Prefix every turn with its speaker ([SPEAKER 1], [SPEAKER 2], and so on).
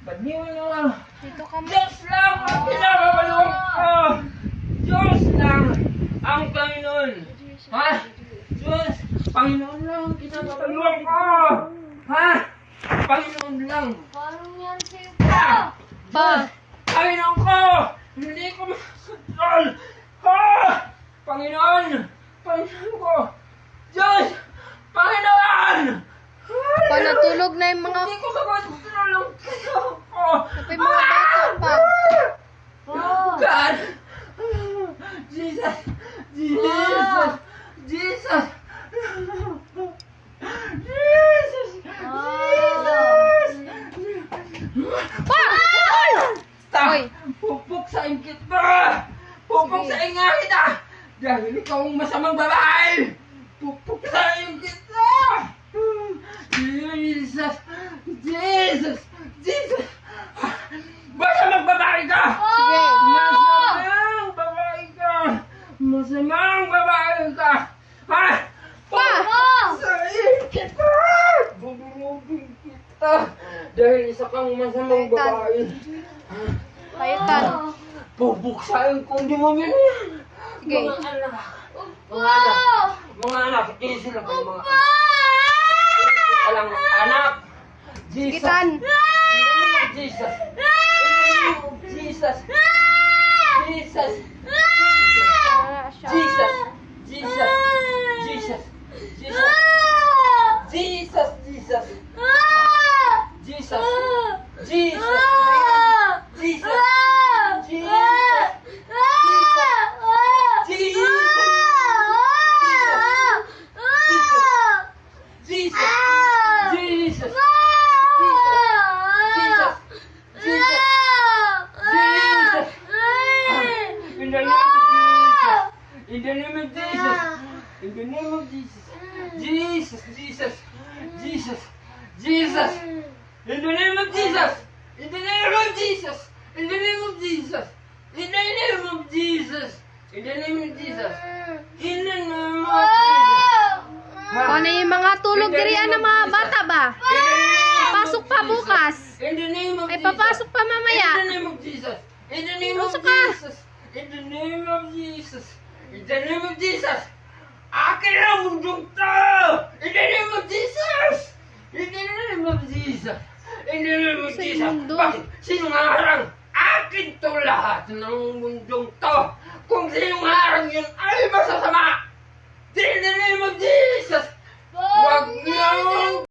[SPEAKER 1] Baniwan na.
[SPEAKER 2] Dito ka mo.
[SPEAKER 1] Diyos lang ang pinakabalawang ko. Diyos lang ang Panginoon. Ha? Diyos, Panginoon lang ang pinakabalawang ko. Ha? Panginoon lang.
[SPEAKER 2] Parang yan sa'yo
[SPEAKER 1] Ha?
[SPEAKER 2] pa.
[SPEAKER 1] Panginoon ko! Hindi ko makontrol! Ha? Panginoon! Panginoon ko! Diyos! Panginoon!
[SPEAKER 2] Pa, natulog na yung mga...
[SPEAKER 1] Hindi ko makontrol ang katawan ko!
[SPEAKER 2] May mga bata pa.
[SPEAKER 1] God! Jesus! Jesus! Jesus! Jesus! Jesus!
[SPEAKER 2] Hoy!
[SPEAKER 1] Pupok sa ingkit mo! Pupok sa inga kita! Dahil ikaw ang masamang babae! Pupok sa ingkit mo! Jesus! Jesus! Jesus! Masamang babae ka!
[SPEAKER 2] Sige.
[SPEAKER 1] Masamang babae ka! Masamang babae ka! Ha?
[SPEAKER 2] Pa!
[SPEAKER 1] Sa ingkit mo! Bubulugin kita! Dahil isa kang masamang babae!
[SPEAKER 2] Paitan.
[SPEAKER 1] Bubuksain ko hindi mo yun yan.
[SPEAKER 2] Sige.
[SPEAKER 1] Mga anak. Mga anak. Easy lang kayo mga anak. Easy ka lang anak. Jesus.
[SPEAKER 2] Gitan.
[SPEAKER 1] Jesus. Jesus. Jesus. Jesus. Jesus. Jesus. Jesus. Jesus. Jesus. Jesus. Jesus. Jesus. In the name of Jesus. In the name of Jesus. Jesus, Jesus, Jesus, Jesus. In the name of Jesus. In the name of Jesus. In the name of Jesus. In the name of Jesus. In the name of Jesus. In the name of Jesus.
[SPEAKER 2] Ano yung mga tulog diriyan ng mga bata ba? Papasok pa bukas.
[SPEAKER 1] In the name of
[SPEAKER 2] Ay,
[SPEAKER 1] Jesus.
[SPEAKER 2] papasok pa mamaya.
[SPEAKER 1] In the name of Jesus. In the name of
[SPEAKER 2] Pasok ka.
[SPEAKER 1] Jesus. In the name of Jesus. In the name of Jesus. Akin ang mundong to. In the name of Jesus. In the name of Jesus. In the name of
[SPEAKER 2] Sa
[SPEAKER 1] Jesus.
[SPEAKER 2] mundo.
[SPEAKER 1] Bakit? Sinong harang? Akin to lahat ng mundong to. Kung sinong harang yun ay masasama. In the name of Jesus. Wag niyong